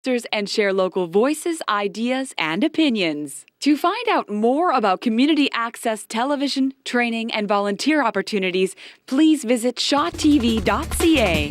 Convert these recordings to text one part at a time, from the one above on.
protesters and share local voices, ideas, and opinions. To find out more about community access television, training, and volunteer opportunities, please visit shawtv.ca.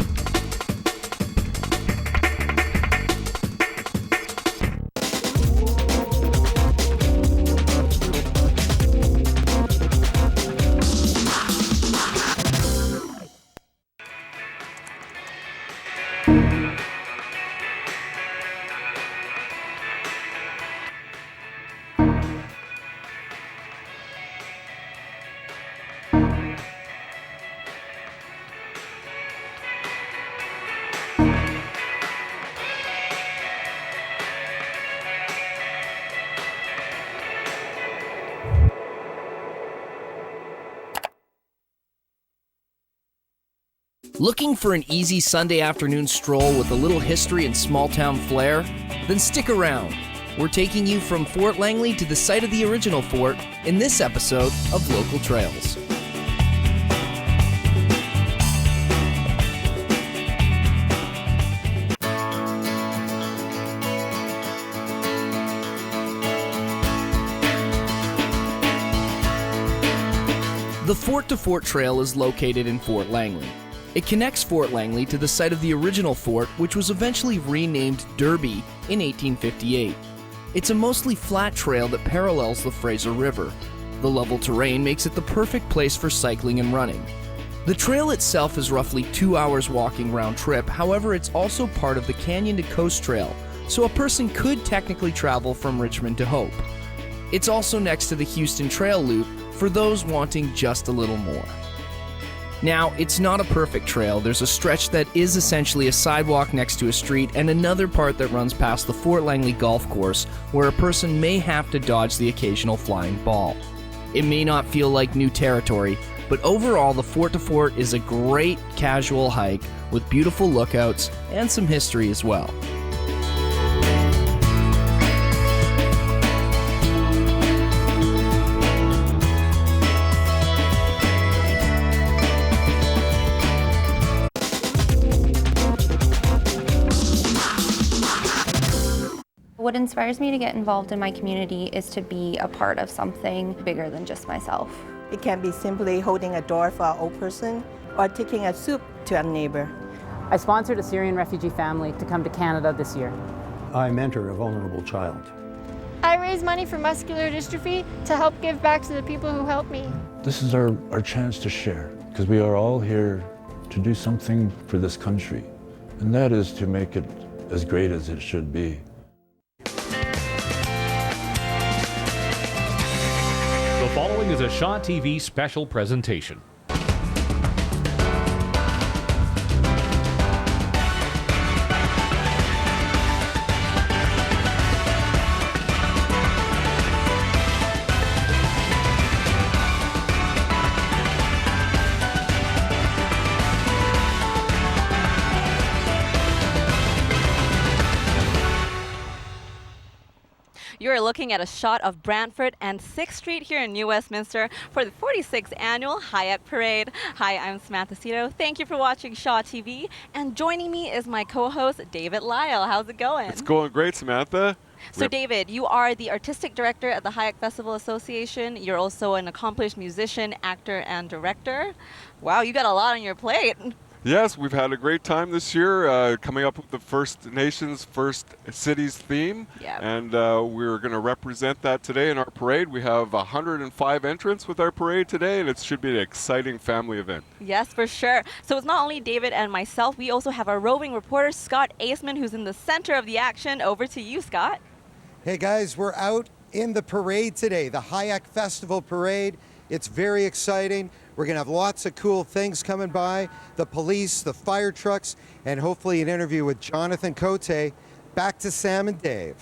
Looking for an easy Sunday afternoon stroll with a little history and small-town flair? Then stick around. We're taking you from Fort Langley to the site of the original fort in this episode of Local Trails. The Fort to Fort Trail is located in Fort Langley. It connects Fort Langley to the site of the original fort, which was eventually renamed Derby in 1858. It's a mostly flat trail that parallels the Fraser River. The level terrain makes it the perfect place for cycling and running. The trail itself is roughly 2 hours walking round trip, however it's also part of the Canyon to Coast Trail, so a person could technically travel from Richmond to Hope. It's also next to the Houston Trail Loop for those wanting just a little more. Now, it's not a perfect trail. There's a stretch that is essentially a sidewalk next to a street and another part that runs past the Fort Langley Golf Course where a person may have to dodge the occasional flying ball. It may not feel like new territory, but overall the Fort to Fort is a great casual hike with beautiful lookouts and some history as well. What inspires me to get involved in my community is to be a part of something bigger than just myself. It can be simply holding a door for an old person or taking a soup to a neighbor. I sponsored a Syrian refugee family to come to Canada this year. I mentor a vulnerable child. I raise money for muscular dystrophy to help give back to the people who helped me. This is our chance to share, because we are all here to do something for this country, and that is to make it as great as it should be. The following is a Shaw TV special presentation. You're looking at a shot of Brantford and 6th Street here in New Westminster for the 46th annual Hyack Parade. Hi, I'm Samantha Cito. Thank you for watching Shaw TV. And joining me is my co-host, David Lyle. How's it going? It's going great, Samantha. So David, you are the artistic director at the Hyack Festival Association. You're also an accomplished musician, actor, and director. Wow, you got a lot on your plate. Yes, we've had a great time this year, coming up with the First Nations, First Cities theme. Yep. And we're going to represent that today in our parade. We have 105 entrants with our parade today, and it should be an exciting family event. Yes, for sure. So it's not only David and myself, we also have our roving reporter, Scott Aceman, who's in the center of the action. Over to you, Scott. Hey guys, we're out in the parade today, the Hyack Festival Parade. It's very exciting. We're going to have lots of cool things coming by, the police, the fire trucks, and hopefully an interview with Jonathan Cote. Back to Sam and Dave.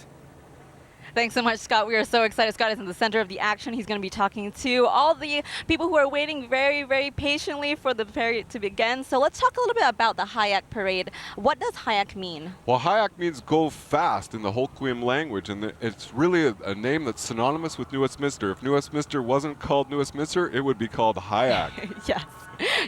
Thanks so much, Scott. We are so excited. Scott is in the center of the action. He's going to be talking to all the people who are waiting very, very patiently for the parade to begin. So let's talk a little bit about the Hyack parade. What does Hyack mean? Well, Hyack means go fast in the Hoquiam language, and it's really a name that's synonymous with New Westminster. If New Westminster wasn't called New Westminster, it would be called Hyack. Yes.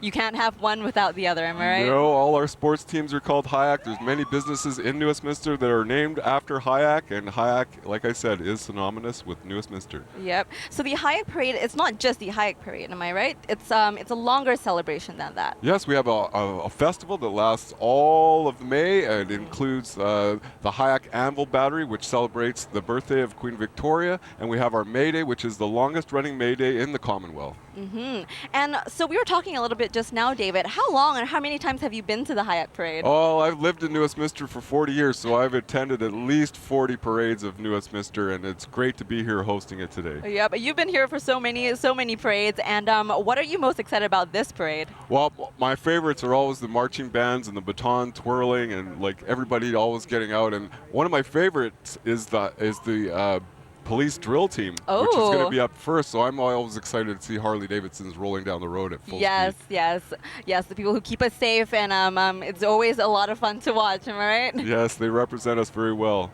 You can't have one without the other, am I right? No, all our sports teams are called Hyack. There's many businesses in New Westminster that are named after Hyack, and Hyack, like I said, is synonymous with New Westminster. Yep. So the Hyack parade, it's not just the Hyack parade, am I right? It's a longer celebration than that. Yes, we have a festival that lasts all of May, and it includes the Hyack Anvil Battery, which celebrates the birthday of Queen Victoria, and we have our May Day, which is the longest running May Day in the Commonwealth. And so we were talking a little bit just now, David. How long and how many times have you been to the Hyack parade? Oh, I've lived in New Westminster for 40 years, so I've attended at least 40 parades of New Westminster, and it's great to be here hosting it today. Yeah, but you've been here for so many parades, and what are you most excited about this parade? Well, my favorites are always the marching bands and the baton twirling, and like everybody always getting out. And one of my favorites is the police drill team, which is going to be up first. So I'm always excited to see Harley Davidsons rolling down the road at full speed. Yes, the people who keep us safe, and it's always a lot of fun to watch. Am I right? Yes, they represent us very well.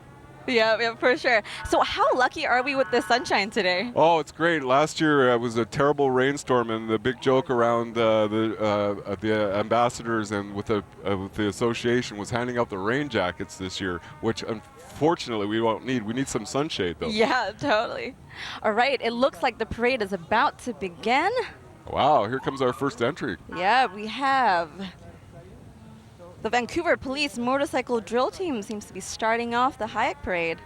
Yeah, for sure. So how lucky are we with the sunshine today? Oh, it's great. Last year it was a terrible rainstorm, and the big joke around the ambassadors and with the association was handing out the rain jackets this year, which unfortunately we won't need. We need some sunshade though. Yeah, totally. All right, it looks like the parade is about to begin. Wow, here comes our first entry. Yeah, we have the Vancouver Police Motorcycle Drill Team seems to be starting off the Hyack parade.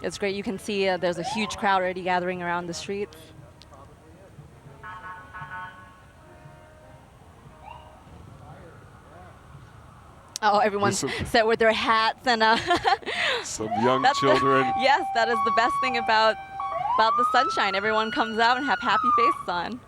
It's great. You can see there's a huge crowd already gathering around the streets. Oh, everyone's set with their hats and some young children. Yes, that is the best thing about the sunshine. Everyone comes out and have happy faces on.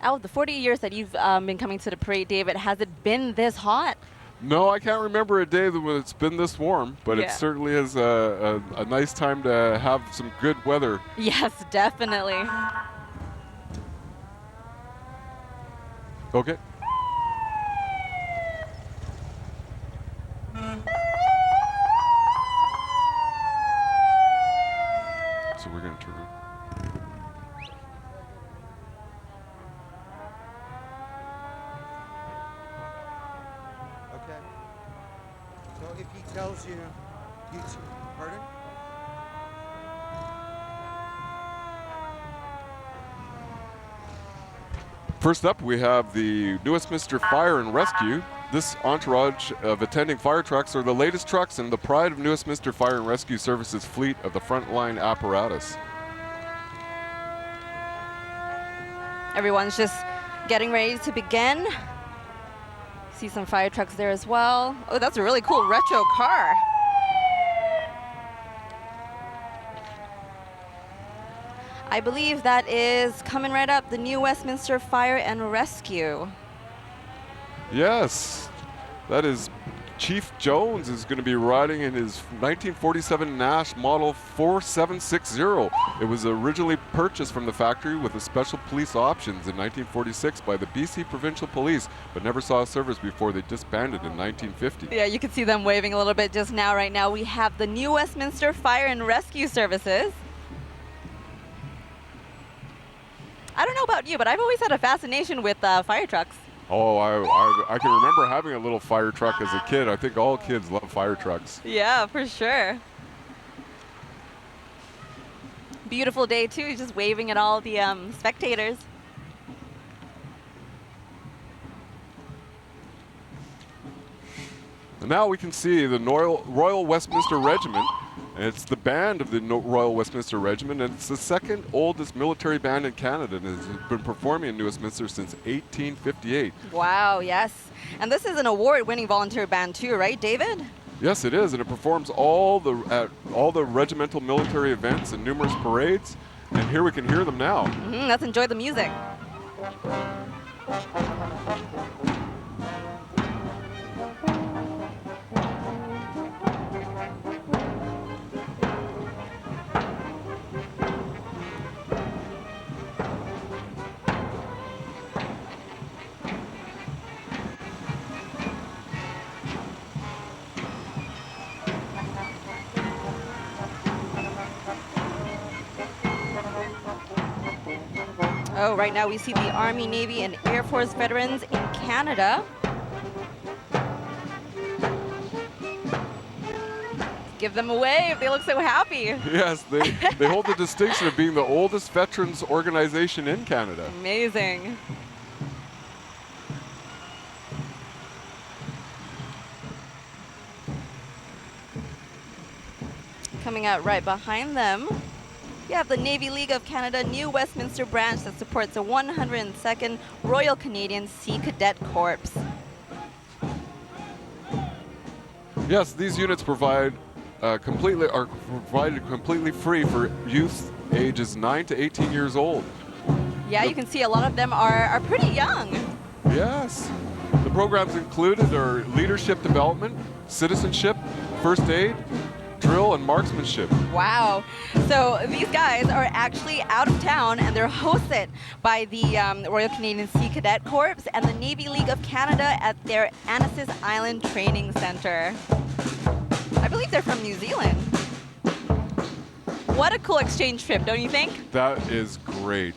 Out of the 40 years that you've been coming to the parade, David, has it been this hot? No, I can't remember a day when it's been this warm, but it certainly is a nice time to have some good weather. Yes, definitely. Okay. So we're going to turn. Okay. So if he tells you, pardon? First up, we have the New Westminster Fire and Rescue. This entourage of attending fire trucks are the latest trucks and the pride of New Westminster Fire and Rescue Services fleet of the frontline apparatus. Everyone's just getting ready to begin. See some fire trucks there as well. Oh, that's a really cool retro car. I believe that is coming right up, the New Westminster Fire and Rescue. Yes, that is Chief Jones is going to be riding in his 1947 Nash Model 4760. It was originally purchased from the factory with a special police options in 1946 by the BC Provincial Police, but never saw service before they disbanded in 1950. Yeah, you can see them waving a little bit just now. Right now we have the New Westminster Fire and Rescue Services. I don't know about you, but I've always had a fascination with fire trucks. Oh, I can remember having a little fire truck as a kid. I think all kids love fire trucks. Yeah, for sure. Beautiful day too, just waving at all the spectators. And now we can see the Royal Westminster Regiment. It's the band of the Royal Westminster Regiment, and it's the second oldest military band in Canada, and has been performing in New Westminster since 1858. Wow, yes. And this is an award-winning volunteer band too, right, David? Yes, it is, and it performs all the regimental military events and numerous parades. And here we can hear them now. Let's enjoy the music. Oh, right now we see the Army, Navy, and Air Force veterans in Canada. Give them a wave. They look so happy. Yes, they hold the distinction of being the oldest veterans organization in Canada. Amazing. Coming out right behind them, you have the Navy League of Canada New Westminster branch that supports the 102nd Royal Canadian Sea Cadet Corps. Yes, these units are provided completely free for youth ages 9 to 18 years old. Yeah, you can see a lot of them are pretty young. Yes. The programs included are leadership development, citizenship, first aid, drill, and marksmanship. Wow. So these guys are actually out of town, and they're hosted by the Royal Canadian Sea Cadet Corps and the Navy League of Canada at their Annacis Island Training Center. I believe they're from New Zealand. What a cool exchange trip, don't you think? That is great.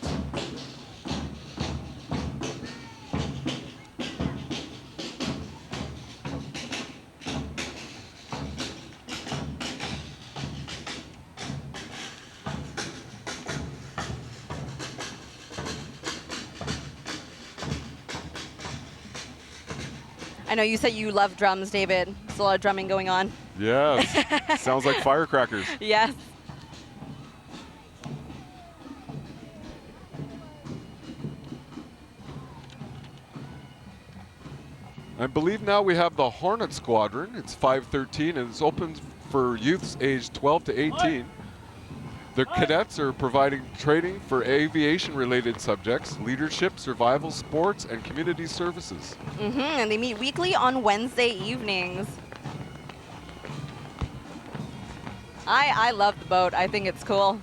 I know you said you love drums, David. There's a lot of drumming going on. Yes. Sounds like firecrackers. Yes. I believe now we have the Hornet Squadron. It's 513 and it's open for youths aged 12 to 18. The cadets are providing training for aviation-related subjects, leadership, survival, sports, and community services. And they meet weekly on Wednesday evenings. I love the boat. I think it's cool.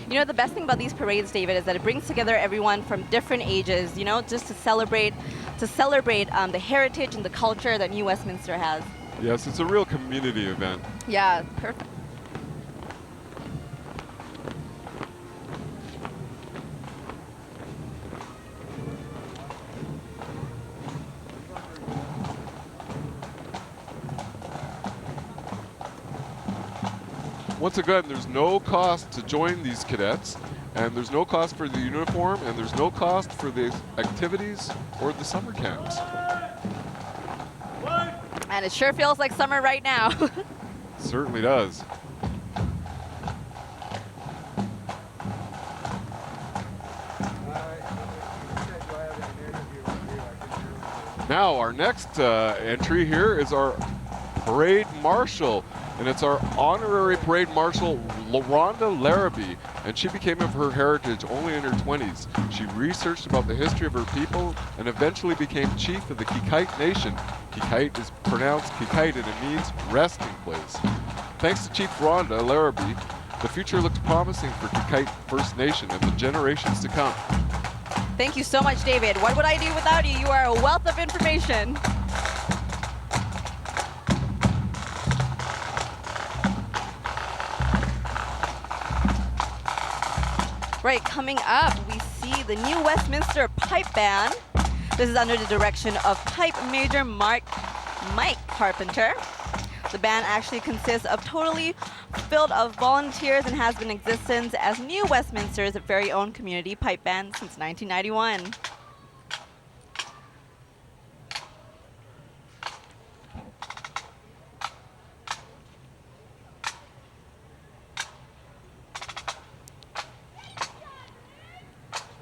You know, the best thing about these parades, David, is that it brings together everyone from different ages, you know, just to celebrate the heritage and the culture that New Westminster has. Yes, it's a real community event. Yeah, perfect. Once again, there's no cost to join these cadets, and there's no cost for the uniform, and there's no cost for the activities or the summer camps. And it sure feels like summer right now. Certainly does. Now, our next entry here is our parade marshal, and it's our honorary parade marshal, Rhonda Larrabee, and she became of her heritage only in her 20s. She researched about the history of her people and eventually became chief of the Kikite Nation. Kikite is pronounced Kikite and it means resting place. Thanks to Chief Rhonda Larrabee, the future looks promising for Kikite First Nation and the generations to come. Thank you so much, David. What would I do without you? You are a wealth of information. Right, coming up, we see the New Westminster Pipe Band. This is under the direction of Pipe Major Mike Carpenter. The band actually consists of totally filled of volunteers and has been in existence as New Westminster's very own community pipe band since 1991.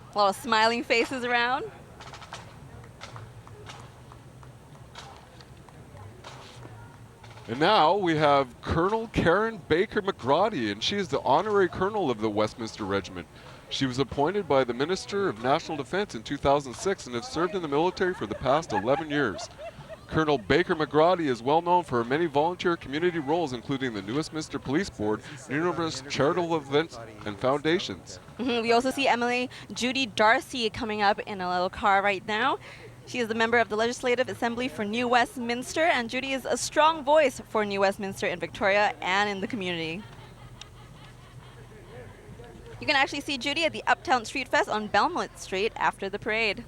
A lot of smiling faces around. And now we have Colonel Karen Baker McGrady, and she is the honorary colonel of the Westminster Regiment. She was appointed by the Minister of National Defense in 2006 and has served in the military for the past 11 years. Colonel Baker McGrady is well known for many volunteer community roles, including the New Westminster Police Board, numerous charitable events and foundations. We also see Emily Judy Darcy coming up in a little car right now. She is the member of the Legislative Assembly for New Westminster, and Judy is a strong voice for New Westminster in Victoria and in the community. You can actually see Judy at the Uptown Street Fest on Belmont Street after the parade.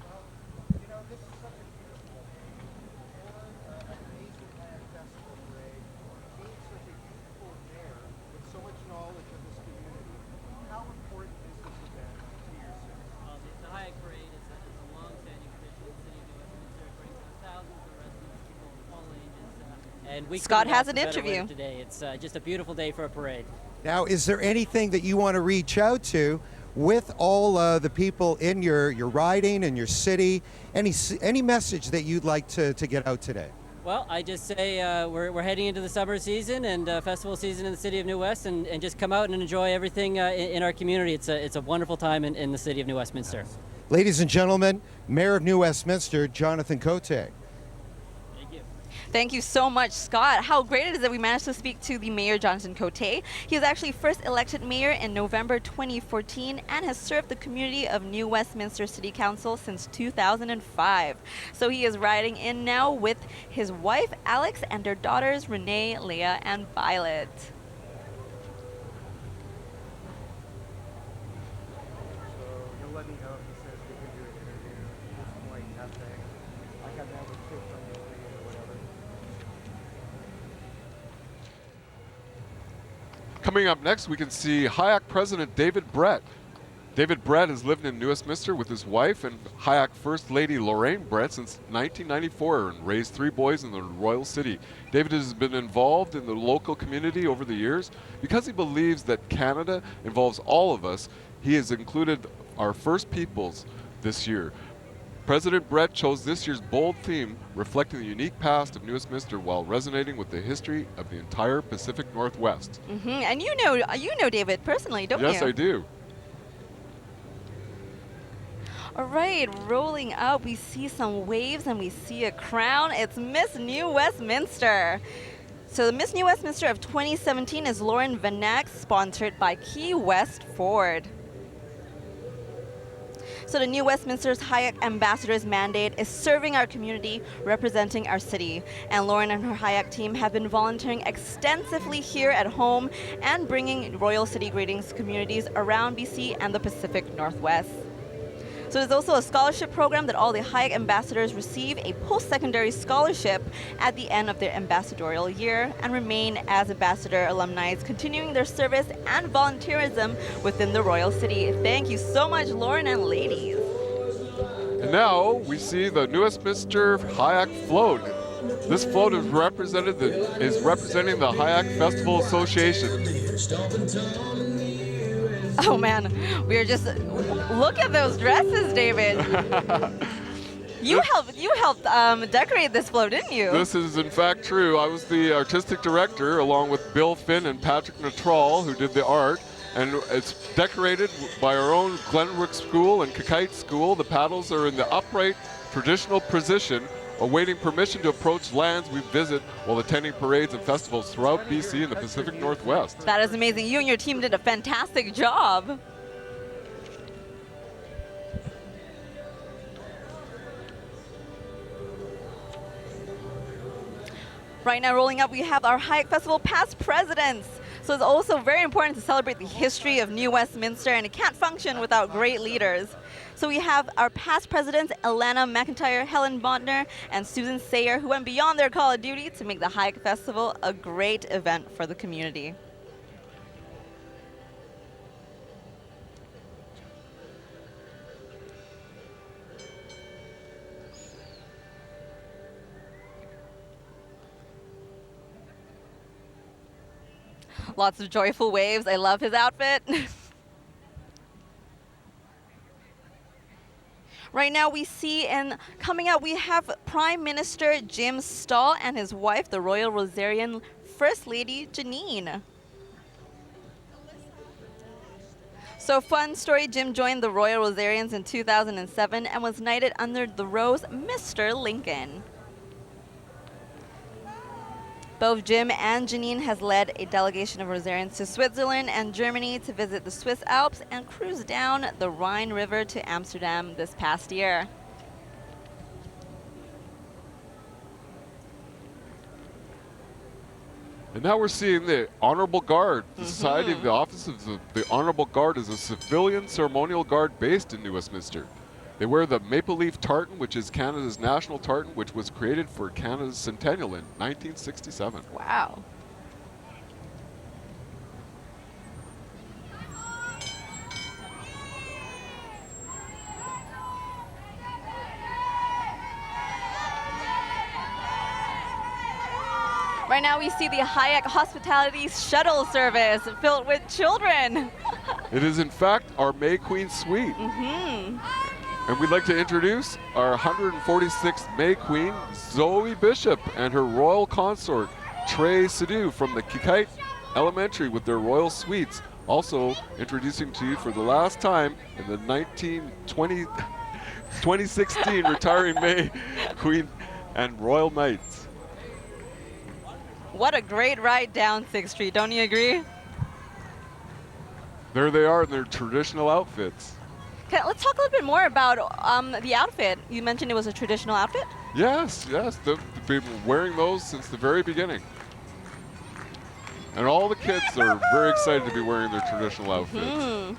And Scott has an interview today. It's just a beautiful day for a parade. Now, is there anything that you want to reach out to with all the people in your riding and your city? Any message that you'd like to get out today? Well, I just say we're heading into the summer season and festival season in the city of New West, and just come out and enjoy everything in our community. It's a wonderful time in the city of New Westminster. Ladies and gentlemen, Mayor of New Westminster, Jonathan Cote. Thank you so much, Scott. How great it is that we managed to speak to the Mayor, Jonathan Cote. He was actually first elected mayor in November 2014 and has served the community of New Westminster City Council since 2005. So he is riding in now with his wife, Alex, and their daughters, Renee, Leah, and Violet. You'll let me know if he says we can do an interview. Just like nothing. Like I've never picked on you or whatever. Coming up next, we can see Hyack President David Brett. David Brett has lived in New Westminster with his wife and Hyack First Lady Lorraine Brett since 1994 and raised 3 boys in the Royal City. David has been involved in the local community over the years. Because he believes that Canada involves all of us, he has included our First Peoples this year. President Brett chose this year's bold theme, reflecting the unique past of New Westminster while resonating with the history of the entire Pacific Northwest. And you know David personally, don't you? Yes, I do. All right, rolling up, we see some waves and we see a crown. It's Miss New Westminster. So the Miss New Westminster of 2017 is Lauren Vanek, sponsored by Key West Ford. So the New Westminster's Hyack Ambassador's mandate is serving our community, representing our city. And Lauren and her Hyack team have been volunteering extensively here at home and bringing Royal City greetings to communities around BC and the Pacific Northwest. So there's also a scholarship program that all the Hyack ambassadors receive a post-secondary scholarship at the end of their ambassadorial year and remain as ambassador alumni, continuing their service and volunteerism within the Royal City. Thank you so much, Lauren and ladies. And now we see the New Westminster Hyack float. This float is representing the Hyack Festival Association. Oh man, we're just, look at those dresses, David. You helped decorate this float, didn't you? This is in fact true. I was the artistic director along with Bill Finn and Patrick Natral, who did the art. And it's decorated by our own Glenrook School and Kakite School. The paddles are in the upright, traditional position, awaiting permission to approach lands we visit while attending parades and festivals throughout BC and the Pacific Northwest. That is amazing. You and your team did a fantastic job. Right now, rolling up, we have our Hyack Festival past presidents. So it's also very important to celebrate the history of New Westminster, and it can't function without great leaders. So we have our past presidents, Alana McIntyre, Helen Bontner, and Susan Sayer, who went beyond their call of duty to make the Hyack Festival a great event for the community. Lots of joyful waves. I love his outfit. Right now we see, and coming up we have Prime Minister Jim Stahl and his wife, the Royal Rosarian First Lady Janine. So fun story, Jim joined the Royal Rosarians in 2007 and was knighted under the Rose Mr. Lincoln. Both Jim and Janine has led a delegation of Rosarians to Switzerland and Germany to visit the Swiss Alps and cruise down the Rhine River to Amsterdam this past year. And now we're seeing the Honorable Guard. The Society of the Office of the Honorable Guard is a civilian ceremonial guard based in New Westminster. They wear the maple leaf tartan, which is Canada's national tartan, which was created for Canada's centennial in 1967. Wow. Right now we see the Hyack Hospitality Shuttle Service filled with children. It is in fact our May Queen Suite. And we'd like to introduce our 146th May Queen, Zoe Bishop, and her royal consort, Trey Sidhu from the Kikite Elementary with their royal suites. Also introducing to you for the last time in the 2016 retiring May Queen and Royal Knights. What a great ride down 6th Street, don't you agree? There they are in their traditional outfits. Okay, let's talk a little bit more about the outfit. You mentioned it was a traditional outfit? Yes, yes. They've been wearing those since the very beginning. And all the kids are very excited to be wearing their traditional outfits.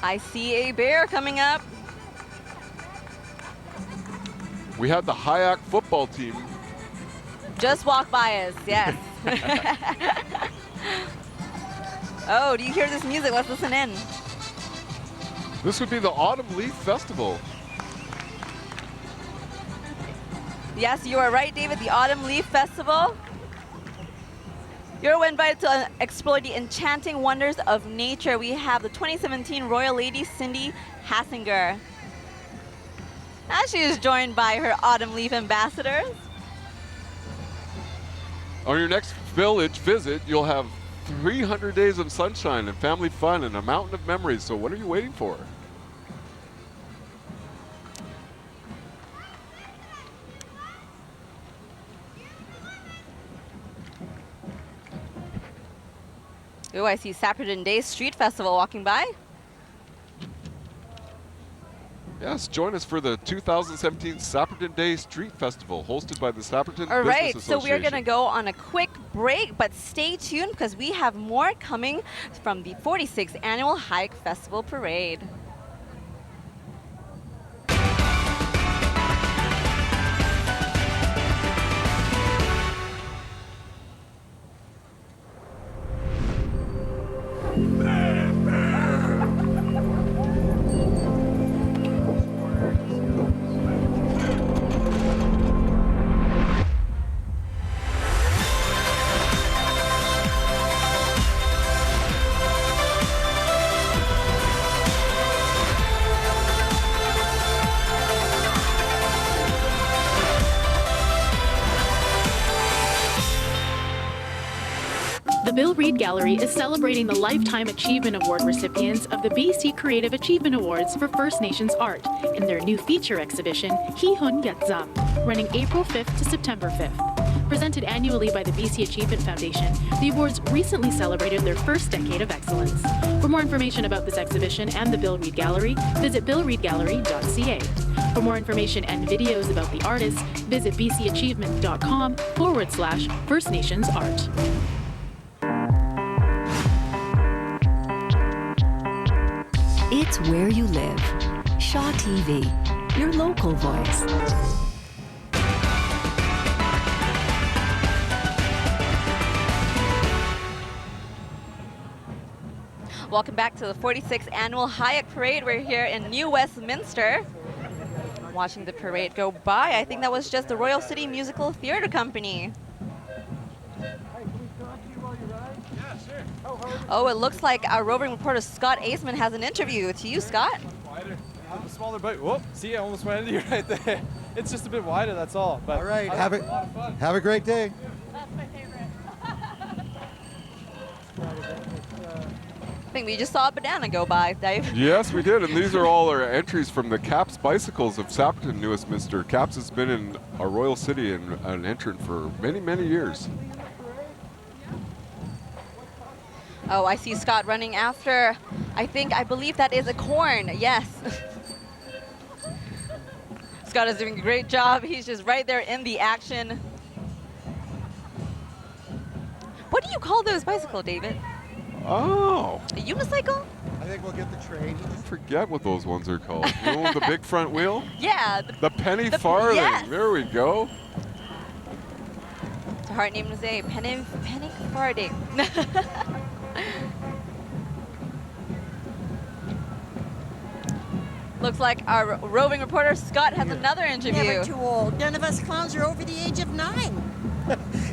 I see a bear coming up. We had the Hyack football team. Just walk by us, yes. Oh, do you hear this music? Let's listen in. This would be the Autumn Leaf Festival. Yes, you are right, David. The Autumn Leaf Festival. You're invited to explore the enchanting wonders of nature. We have the 2017 Royal Lady Cindy Hassinger. And she is joined by her Autumn Leaf ambassadors. On your next village visit, you'll have 300 days of sunshine and family fun and a mountain of memories. So what are you waiting for? Oh, I see Sapperton Day Street Festival walking by. Yes, join us for the 2017 Sapperton Day Street Festival, hosted by the Sapperton All right, Business so Association. we're going to go on a quick break, but stay tuned because we have more coming from the 46th Annual Hyack Festival Parade. The Bill Reid Gallery is celebrating the Lifetime Achievement Award recipients of the BC Creative Achievement Awards for First Nations Art in their new feature exhibition, Hihun Yatzam, running April 5th to September 5th. Presented annually by the BC Achievement Foundation, the awards recently celebrated their first decade of excellence. For more information about this exhibition and the Bill Reid Gallery, visit billreidgallery.ca. For more information and videos about the artists, visit bcachievement.com/First Nations Art. It's where you live. Shaw TV, your local voice. Welcome back to the 46th Annual Hyack Parade. We're here in New Westminster, watching the parade go by. I think that was just the Royal City Musical Theatre Company. Hi, can we talk to you while you ride? Yeah, sure. How Oh, it looks like our roving reporter Scott Aceman has an interview. To you, Scott. Wider, a smaller boat. Whoop! See, I almost went into you right there. It's just a bit wider, that's all. But all right, have a lot of fun. Have a great day. That's my favorite. I think we just saw a banana go by, Dave. Yes, we did, and these are all our entries from the Caps Bicycles of Sapperton, New Westminster. Caps has been in our Royal City and an entrant for many, many years. Oh, I see Scott running after, I believe that is a corn, yes. Scott is doing a great job. He's just right there in the action. What do you call those bicycles, David? Oh. A unicycle? I think we'll get the train. I forget what those ones are called. You know, the big front wheel? Yeah. The penny farthing. Yes. There we go. It's a hard name to say. Penny farthing. Looks like our roving reporter Scott has another interview. Never too old. None of us clowns are over the age of 9.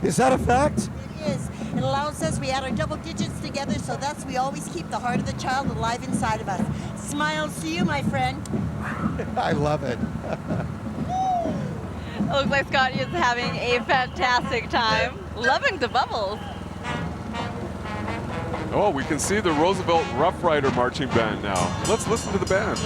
Is that a fact? It is. It allows us, we add our double digits together, so thus we always keep the heart of the child alive inside of us. Smiles to you, my friend. I love it. It looks like Scott is having a fantastic time. Loving the bubbles. Oh, we can see the Roosevelt Rough Rider marching band now. Let's listen to the band.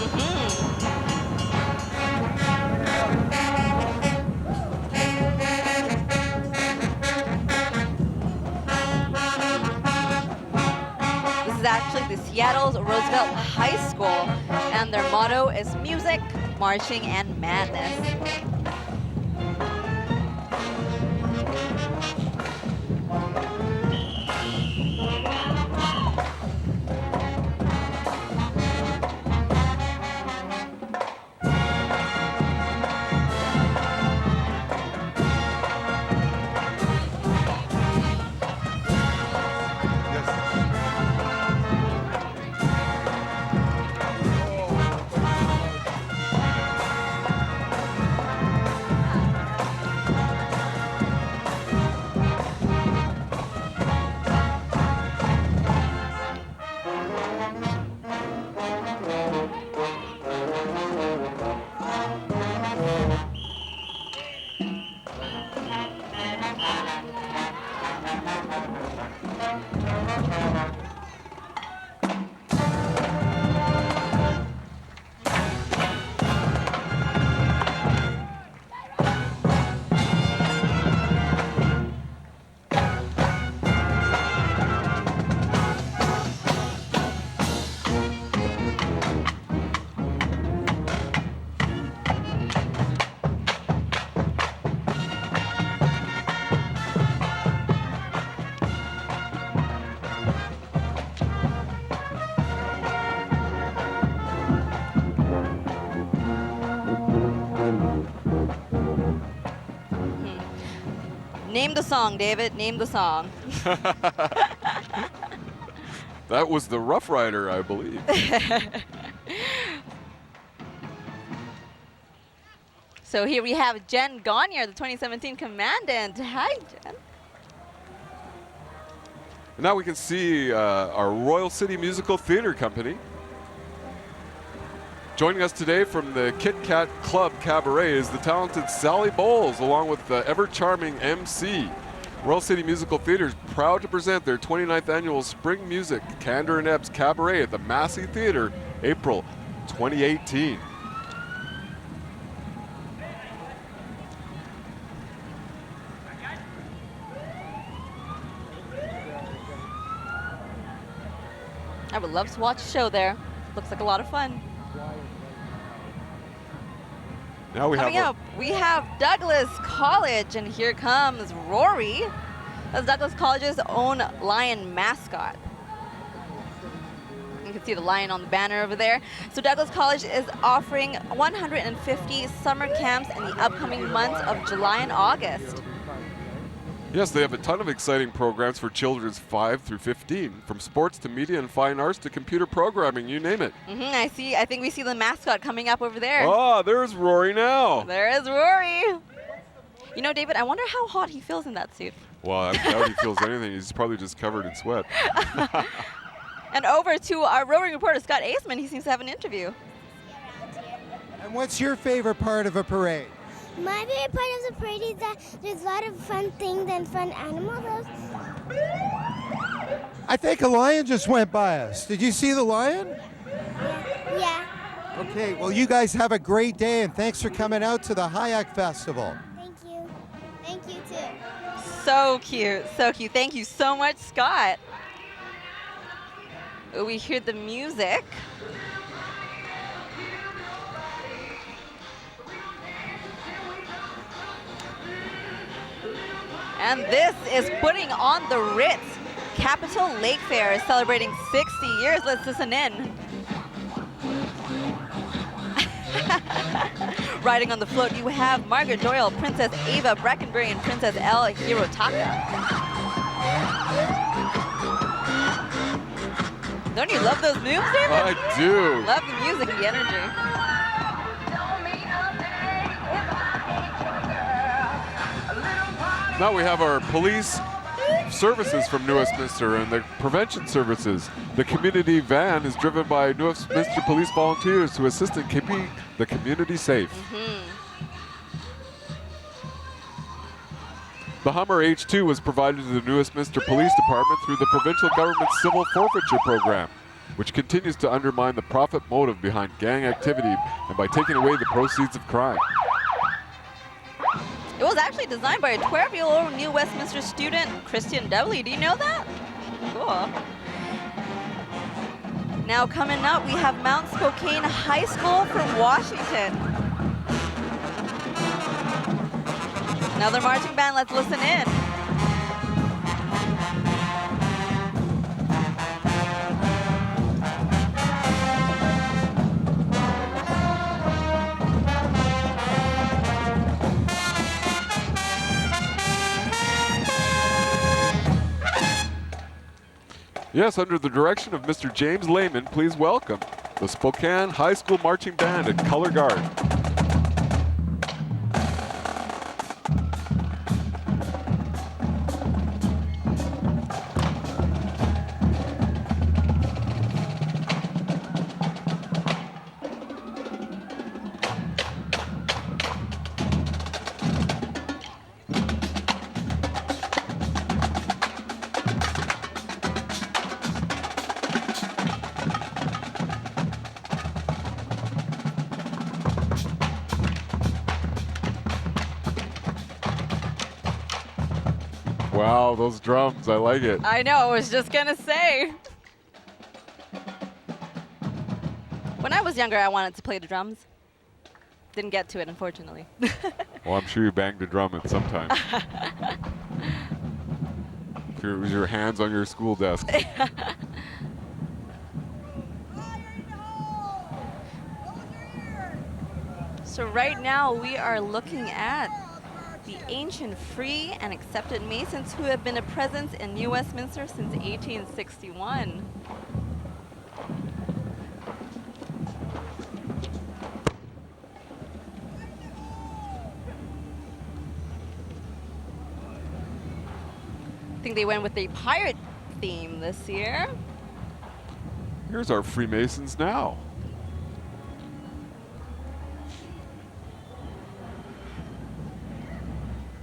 This is actually the Seattle's Roosevelt High School, and their motto is music, marching, and madness. Name the song, David. Name the song. That was the Rough Rider, I believe. So here we have Jen Gagne, the 2017 Commandant. Hi, Jen. And now we can see our Royal City Musical Theatre Company. Joining us today from the Kit Kat Club Cabaret is the talented Sally Bowles, along with the ever-charming MC. Royal City Musical Theatre is proud to present their 29th annual Spring Music Candor and Ebbs Cabaret at the Massey Theatre, April 2018. I would love to watch a show there. Looks like a lot of fun. Now Coming up, we have Douglas College, and here comes Rory. That's Douglas College's own lion mascot. You can see the lion on the banner over there. So Douglas College is offering 150 summer camps in the upcoming months of July and August. Yes, they have a ton of exciting programs for children 5 through 15, from sports to media and fine arts to computer programming, you name it. I think we see the mascot coming up over there. Ah, there's Rory now. There is Rory. You know, David, I wonder how hot he feels in that suit. Well, I doubt he feels anything. He's probably just covered in sweat. And over to our roving reporter, Scott Aceman. He seems to have an interview. And what's your favorite part of a parade? My favorite part of the parade is that there's a lot of fun things and fun animals. I think a lion just went by us. Did you see the lion? Yeah. Okay, well, you guys have a great day, and thanks for coming out to the Hyack Festival. Thank you. Thank you, too. So cute, so cute. Thank you so much, Scott. We hear the music. And this is putting on the Ritz. Capitol Lake Fair is celebrating 60 years. Let's listen in. Riding on the float, you have Margaret Doyle, Princess Ava Breckenbury, and Princess Elle Hirotaka. Don't you love those moves, David? I do. Love the music and the energy. Now we have our police services from New Westminster and the prevention services. The community van is driven by New Westminster police volunteers to assist in keeping the community safe. The Hummer H2 was provided to the New Westminster Police Department through the provincial government's civil forfeiture program, which continues to undermine the profit motive behind gang activity and by taking away the proceeds of crime. It was actually designed by a 12-year-old New Westminster student, Christian Dowley. Do you know that? Cool. Now coming up, we have Mount Spokane High School from Washington. Another marching band, let's listen in. Yes, under the direction of Mr. James Lehman, please welcome the Spokane High School Marching Band and Color Guard. Wow, those drums, I like it. I know, I was just gonna say. When I was younger, I wanted to play the drums. Didn't get to it, unfortunately. Well, I'm sure you banged a drum at some time. It was your hands on your school desk. So right now, we are looking at the ancient free and accepted Masons who have been a presence in New Westminster since 1861. I think they went with a pirate theme this year. Here's our Freemasons now.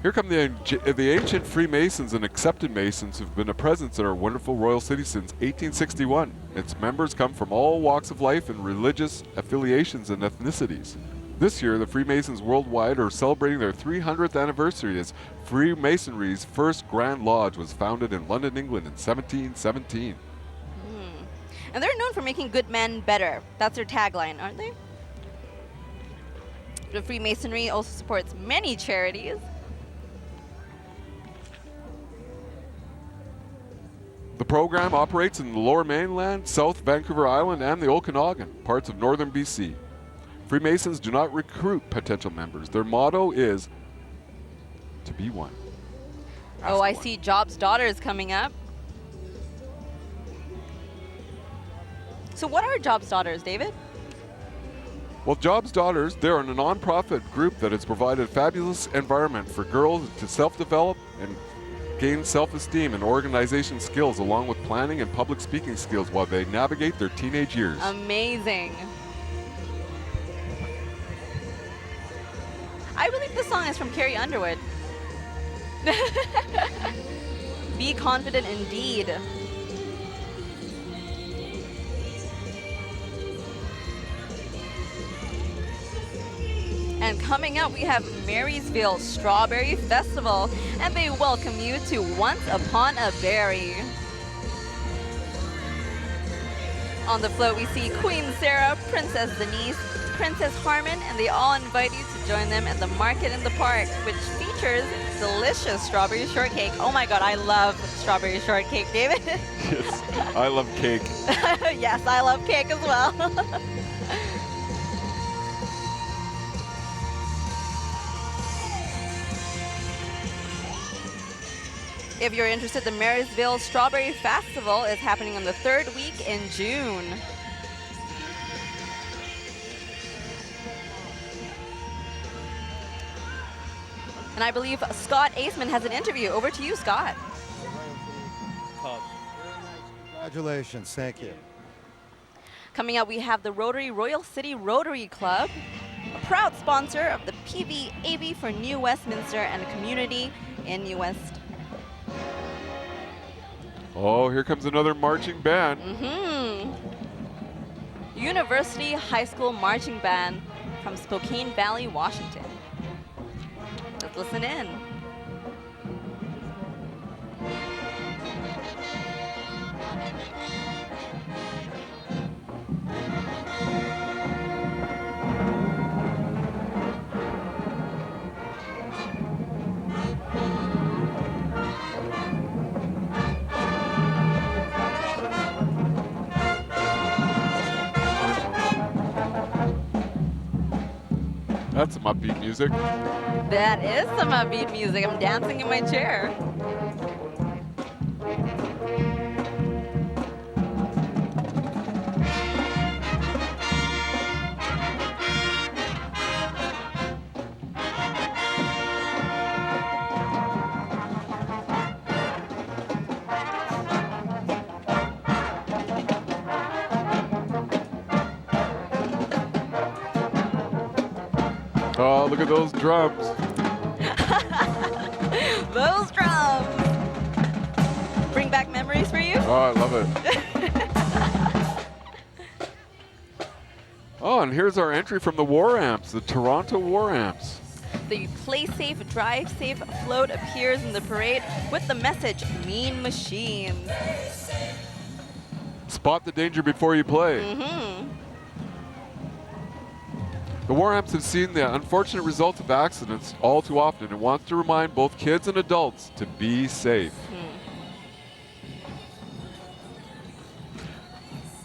Here come the ancient Freemasons and accepted Masons who've been a presence in our wonderful royal city since 1861. Its members come from all walks of life and religious affiliations and ethnicities. This year, the Freemasons worldwide are celebrating their 300th anniversary as Freemasonry's first Grand Lodge was founded in London, England in 1717. And they're known for making good men better. That's their tagline, aren't they? The Freemasonry also supports many charities. The program operates in the Lower Mainland, South Vancouver Island, and the Okanagan, parts of northern BC. Freemasons do not recruit potential members. Their motto is to be one. Oh, I see Job's Daughters coming up. So what are Job's Daughters, David? Well, Job's Daughters, they're a non-profit group that has provided a fabulous environment for girls to self-develop and gain self-esteem and organization skills along with planning and public speaking skills while they navigate their teenage years. Amazing. I believe this song is from Carrie Underwood. Be confident indeed. And coming up, we have Marysville Strawberry Festival, and they welcome you to Once Upon a Berry. On the float, we see Queen Sarah, Princess Denise, Princess Harmon, and they all invite you to join them at the Market in the Park, which features delicious strawberry shortcake. Oh my God, I love strawberry shortcake, David. Yes, I love cake. Yes, I love cake as well. If you're interested, the Marysville Strawberry Festival is happening on the 3rd week in June. And I believe Scott Aceman has an interview. Over to you, Scott. Congratulations, thank you. Coming up, we have the Rotary Royal City Rotary Club, a proud sponsor of the PVAV for New Westminster and the community in New West. Oh, here comes another marching band. University High School Marching Band from Spokane Valley, Washington. Let's listen in. That's some upbeat music. That is some upbeat music. I'm dancing in my chair. Oh, look at those drums. Those drums. Bring back memories for you? Oh, I love it. Oh, and here's our entry from the War Amps, the Toronto War Amps. The Play Safe, Drive Safe float appears in the parade with the message, Mean Machines. Spot the danger before you play. The War Amps have seen the unfortunate results of accidents all too often and wants to remind both kids and adults to be safe.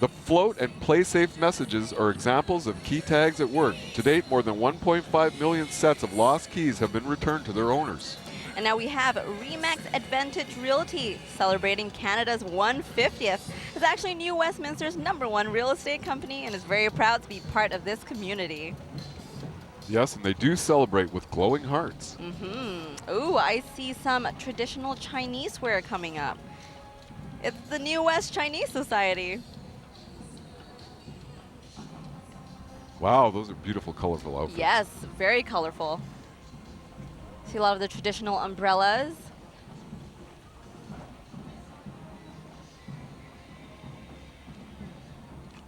The float and play safe messages are examples of key tags at work. To date, more than 1.5 million sets of lost keys have been returned to their owners. And now we have Remax Advantage Realty celebrating Canada's 150th. It's actually New Westminster's #1 real estate company and is very proud to be part of this community. Yes, and they do celebrate with glowing hearts. Ooh, I see some traditional Chinese wear coming up. It's the New West Chinese Society. Wow, those are beautiful, colorful outfits. Yes, very colorful. See a lot of the traditional umbrellas.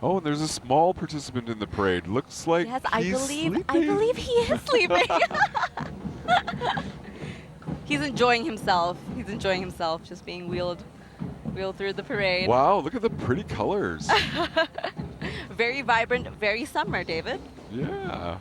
Oh, and there's a small participant in the parade. Looks like Yes, he's I sleeping. believe he is sleeping. He's enjoying himself. He's enjoying himself, just being wheeled through the parade. Wow, look at the pretty colors. Very vibrant, very summer, David. Yeah.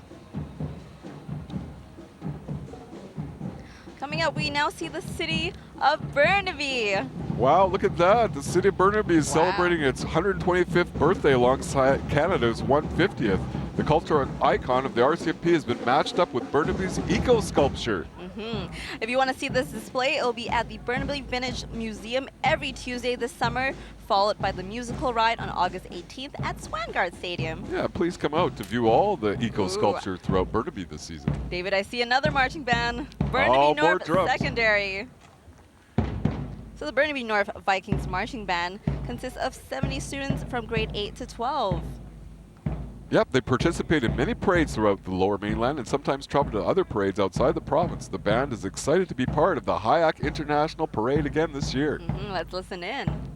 Coming up, we now see the city of Burnaby. Wow, look at that. The city of Burnaby is celebrating its 125th birthday alongside Canada's 150th. The cultural icon of the RCMP has been matched up with Burnaby's eco sculpture. If you want to see this display, it will be at the Burnaby Vintage Museum every Tuesday this summer, followed by the musical ride on August 18th at Swangard Stadium. Yeah, please come out to view all the eco sculpture throughout Burnaby this season. David, I see another marching band, Burnaby Oh, more North drums. Secondary. So the Burnaby North Vikings Marching Band consists of 70 students from grade 8 to 12. Yep, they participate in many parades throughout the Lower Mainland and sometimes travel to other parades outside the province. The band is excited to be part of the Hyack International Parade again this year. Let's listen in.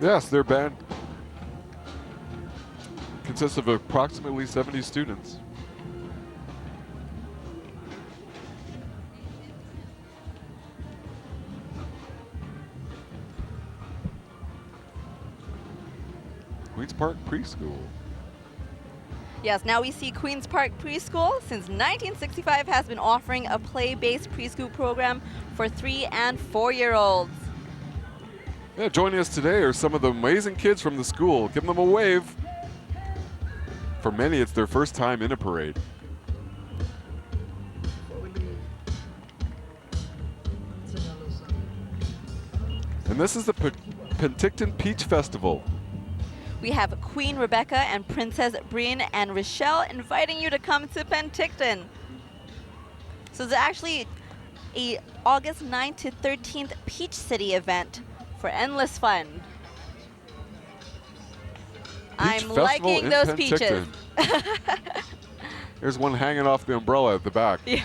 Yes, their band consists of approximately 70 students. Queen's Park Preschool. Yes, now we see Queen's Park Preschool since 1965 has been offering a play-based preschool program for 3- and 4-year-olds. Yeah, joining us today are some of the amazing kids from the school. Give them a wave. For many, it's their first time in a parade. And this is the Penticton Peach Festival. We have Queen Rebecca and Princess Breen and Rochelle inviting you to come to Penticton. So it's actually a August 9th to 13th Peach City event for endless fun. I'm liking those peaches. There's one hanging off the umbrella at the back. Yeah.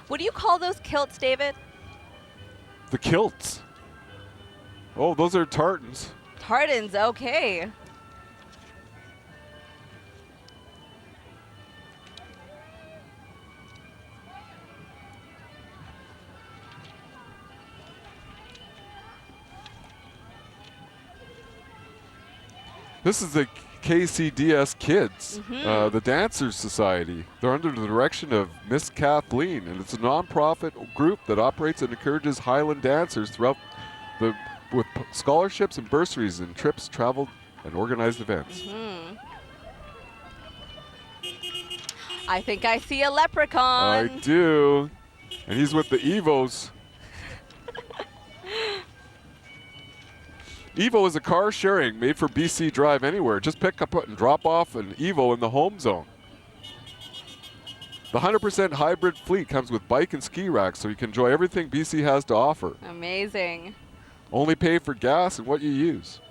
What do you call those kilts, David? The kilts. Oh, those are tartans. Tartans, okay. This is the KCDS Kids, the Dancers Society. They're under the direction of Miss Kathleen, and it's a non-profit group that operates and encourages Highland dancers throughout with scholarships and bursaries and trips, travel, and organized events. I think I see a leprechaun. I do, and he's with the Evos. Evo is a car sharing made for BC Drive Anywhere. Just pick up and drop off an Evo in the home zone. The 100% hybrid fleet comes with bike and ski racks, so you can enjoy everything BC has to offer. Amazing. Only pay for gas and what you use.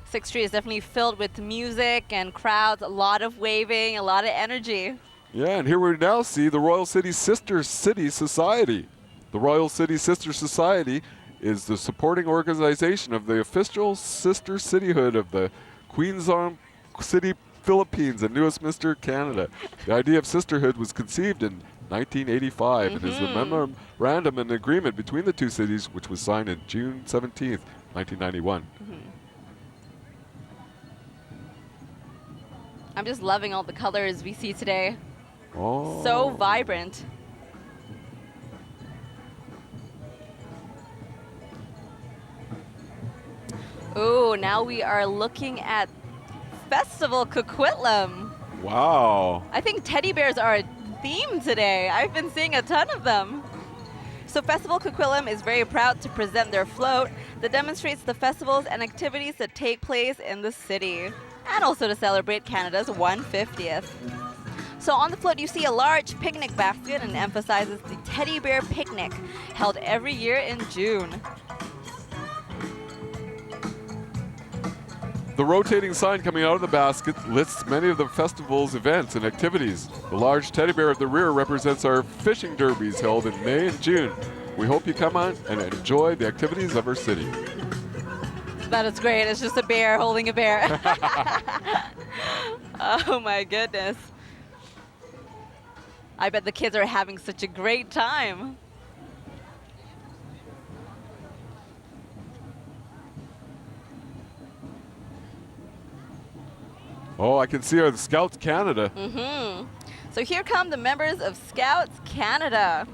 Sixth Street is definitely filled with music and crowds, a lot of waving, a lot of energy. Yeah, and here we now see the Royal City Sister City Society. The Royal City Sister Society is the supporting organization of the official sister cityhood of the Quezon City, Philippines and Westminster, Canada. The idea of sisterhood was conceived in 1985 and is the memorandum and agreement between the two cities, which was signed on June 17th, 1991. I'm just loving all the colors we see today. Oh. So vibrant. Ooh, now we are looking at Festival Coquitlam. Wow. I think teddy bears are a theme today. I've been seeing a ton of them. So Festival Coquitlam is very proud to present their float that demonstrates the festivals and activities that take place in the city, and also to celebrate Canada's 150th. So on the float you see a large picnic basket and emphasizes the Teddy Bear Picnic, held every year in June. The rotating sign coming out of the basket lists many of the festival's events and activities. The large teddy bear at the rear represents our fishing derbies held in May and June. We hope you come on and enjoy the activities of our city. That is great. It's just a bear holding a bear. Oh my goodness. I bet the kids are having such a great time. Oh, I can see our Scouts Canada. So here come the members of Scouts Canada.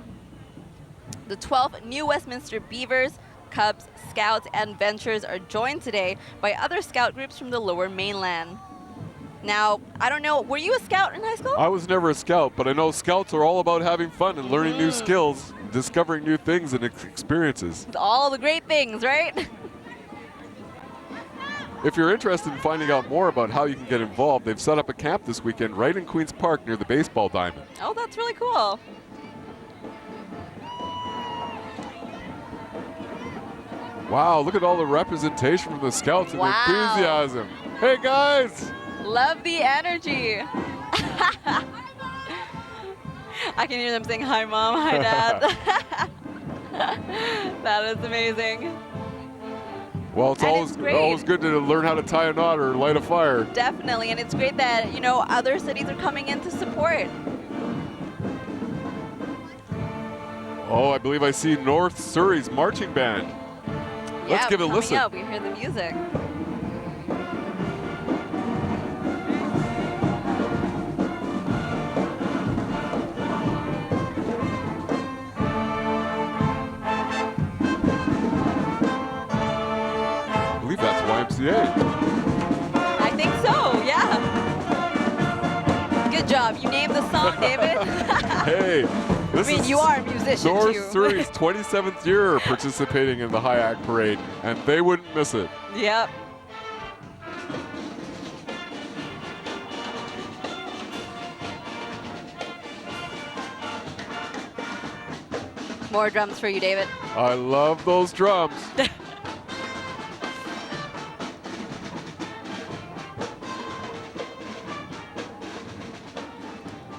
The 12 New Westminster Beavers, Cubs, Scouts, and Ventures are joined today by other scout groups from the Lower Mainland. Now, I don't know, were you a scout in high school? I was never a scout, but I know scouts are all about having fun and learning new skills, discovering new things and experiences. All the great things, right? If you're interested in finding out more about how you can get involved, they've set up a camp this weekend right in Queen's Park near the baseball diamond. Oh, that's really cool. Wow, look at all the representation from the scouts and the enthusiasm. Hey guys! Love the energy. I can hear them saying, hi mom, hi dad. That is amazing. Well, it's always good to learn how to tie a knot or light a fire. Definitely, and it's great that, you know, other cities are coming in to support. Oh, I believe I see North Surrey's marching band. Let's give it a listen. Yeah, we hear the music. I believe that's YMCA. I think so, yeah. Good job. You named the song, David. Hey, this is you are a musician North too. Surrey's 27th year participating in the Hyack Parade, and they wouldn't miss it. Yep. More drums for you, David. I love those drums.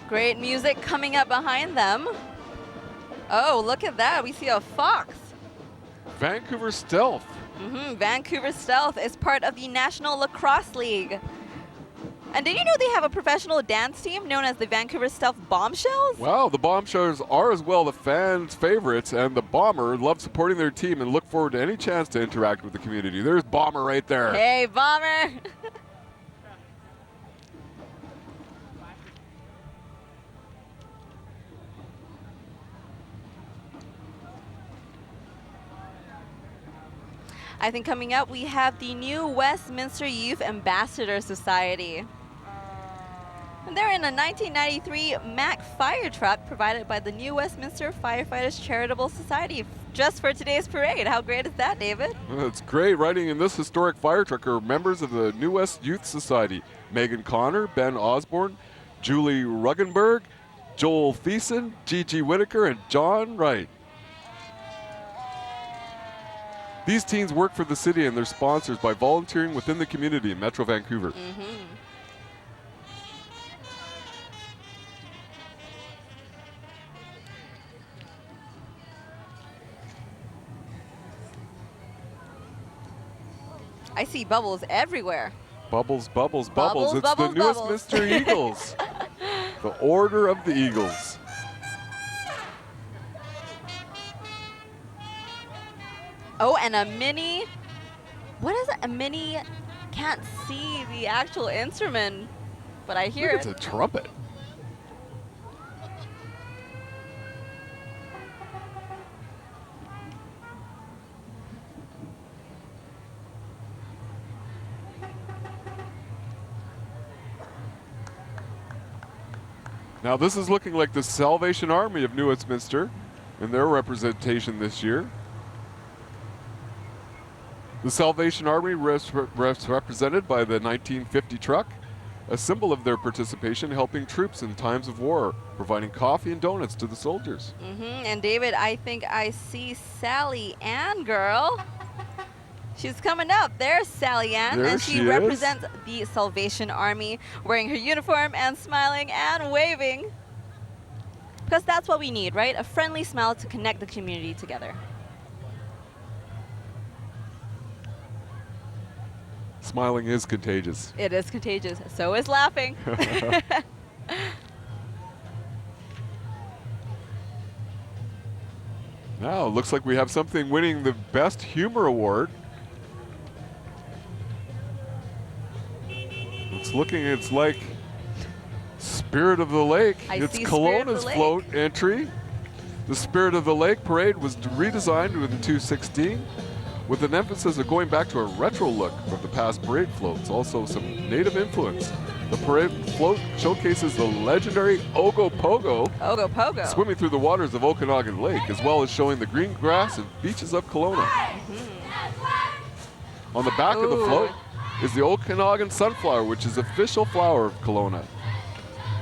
Great music coming up behind them. Oh, look at that. We see a fox. Vancouver Stealth. Vancouver Stealth is part of the National Lacrosse League. And did you know they have a professional dance team known as the Vancouver Stealth Bombshells? Wow, the Bombshells are as well the fans' favorites, and the Bomber love supporting their team and look forward to any chance to interact with the community. There's Bomber right there. Hey, Bomber. I think coming up we have the new Westminster Youth Ambassador Society. And they're in a 1993 Mack fire truck provided by the New Westminster Firefighters Charitable Society just for today's parade. How great is that, David? It's great. Riding in this historic fire truck are members of the New West Youth Society. Megan Connor, Ben Osborne, Julie Ruggenberg, Joel Thiessen, Gigi Whitaker, and John Wright. These teens work for the city and their sponsors by volunteering within the community in Metro Vancouver. I see bubbles everywhere. Bubbles, bubbles, Bubbles, bubbles. It's bubbles, the New bubbles. Westminster Eagles. The Order of the Eagles. Oh, and a mini, what is it? A mini, can't see the actual instrument, but I hear It's it. a trumpet. Now this is looking like the Salvation Army of New Westminster in their representation this year. The Salvation Army represented by the 1950 truck, a symbol of their participation helping troops in times of war, providing coffee and donuts to the soldiers. And David, I think I see Sally Ann, girl. She's coming up. There's Sally Ann, There and she she represents the Salvation Army, wearing her uniform and smiling and waving. Because that's what we need, right? A friendly smile to connect the community together. Smiling is contagious. It is contagious. So is laughing. Now, it looks like we have something winning the Best Humor Award. It's like Spirit of the Lake. It's see Spirit of the Kelowna's Lake. float entry. The Spirit of the Lake parade was redesigned in 2016 with an emphasis of going back to a retro look from the past parade floats, also some native influence. The parade float showcases the legendary Ogopogo swimming through the waters of Okanagan Lake, as well as showing the green grass and beaches of Kelowna. On the back of the float is the Okanagan sunflower, which is the official flower of Kelowna.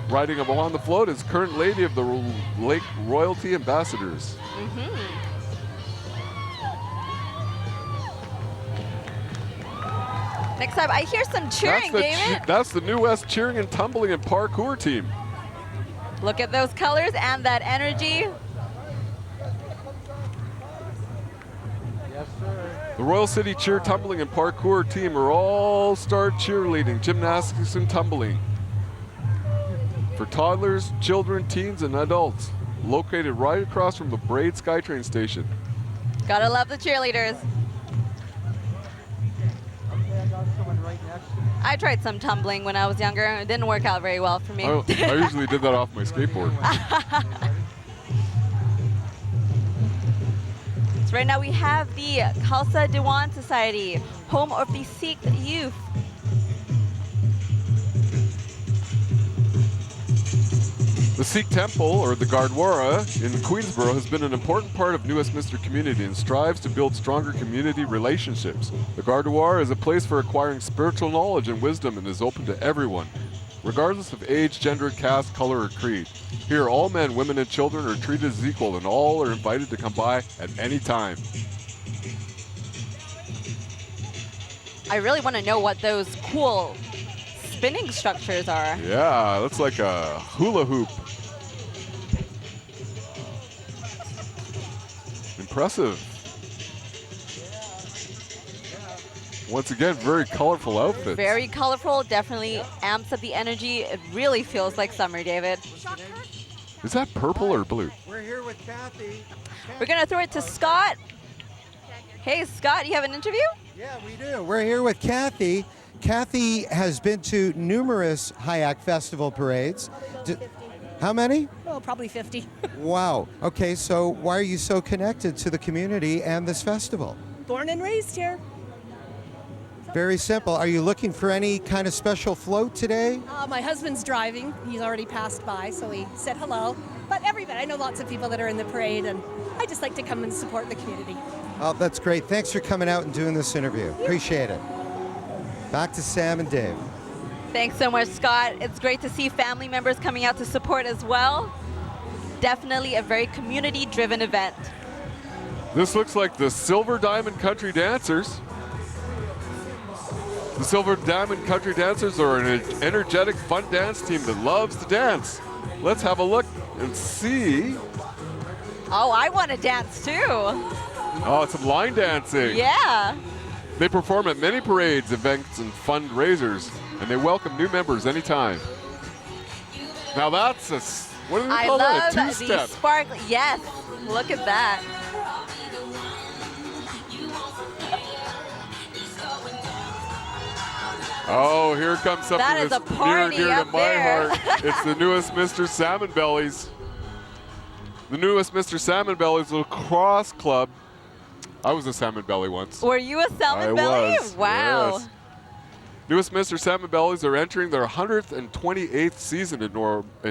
Riding along the float is current lady of the Lake Royalty Ambassadors. Next up, I hear some cheering, David. That's the New West cheering and tumbling and parkour team. Look at those colors and that energy. Yes, sir. The Royal City Cheer Tumbling and Parkour team are all-star cheerleading, gymnastics, and tumbling for toddlers, children, teens, and adults, located right across from the Braid SkyTrain station. Gotta love the cheerleaders. Okay, I got someone right next to me. I tried some tumbling when I was younger. It didn't work out very well for me. I usually did that off my skateboard. So right now we have the Khalsa Diwan Society, home of the Sikh youth. The Sikh Temple, or the Gurdwara, in Queensborough has been an important part of New Westminster community and strives to build stronger community relationships. The Gurdwara is a place for acquiring spiritual knowledge and wisdom and is open to everyone, regardless of age, gender, caste, color, or creed. Here, all men, women, and children are treated as equal, and all are invited to come by at any time. I really want to know what those cool spinning structures are. Yeah, looks like a hula hoop. Impressive. Once again, very colorful outfits. Very colorful, definitely amps up the energy. It really feels like summer, David. Is that purple or blue? We're here with Kathy. We're gonna throw it to Scott. Hey, Scott, you have an interview? Yeah, we do. We're here with Kathy. Kathy has been to numerous Hyack Festival parades. How many? Oh, probably 50. Wow. Okay, so why are you so connected to the community and this festival? Born and raised here. Very simple. Are you looking for any kind of special float today? My husband's driving. He's already passed by, so he said hello. But everybody, I know lots of people that are in the parade, and I just like to come and support the community. Oh, that's great. Thanks for coming out and doing this interview. Appreciate it. Back to Sam and Dave. Thanks so much, Scott. It's great to see family members coming out to support as well. Definitely a very community-driven event. This looks like the Silver Diamond Country Dancers. The Silver Diamond Country Dancers are an energetic, fun dance team that loves to dance. Let's have a look and see. Oh, I want to dance too. Oh, it's some line dancing. Yeah. They perform at many parades, events, and fundraisers, and they welcome new members anytime. Now that's a, what do they call that? A I love two-step. the spark. Yes, look at that. Oh, here comes something That is that's a party near and dear to up my there. heart. It's the New Westminster Salmon Bellies. The New Westminster Salmon Bellies lacrosse club. I was a salmon belly once. Were you a salmon I belly? was, Wow. yes. New Westminster Salmon Bellies are entering their 128th season in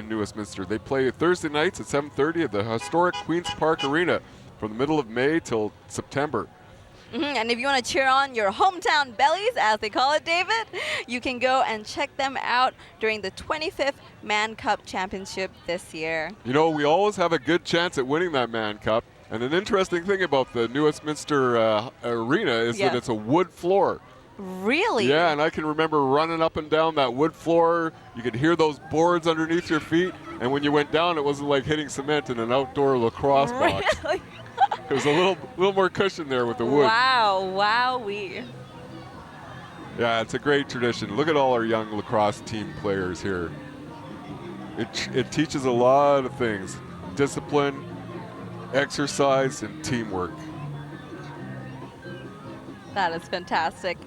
New Westminster. They play Thursday nights at 7:30 at the historic Queen's Park Arena from the middle of May till September. And if you want to cheer on your hometown Bellies, as they call it, David, you can go and check them out during the 25th Man Cup Championship this year. You know, we always have a good chance at winning that Man Cup. And an interesting thing about the New Westminster Arena is that it's a wood floor. Really? Yeah, and I can remember running up and down that wood floor. You could hear those boards underneath your feet. And when you went down, it wasn't like hitting cement in an outdoor lacrosse box. Really? There's a little more cushion there with the wood. Wow, wowee. Yeah, it's a great tradition. Look at all our young lacrosse team players here. It teaches a lot of things. Discipline, exercise, and teamwork. That is fantastic.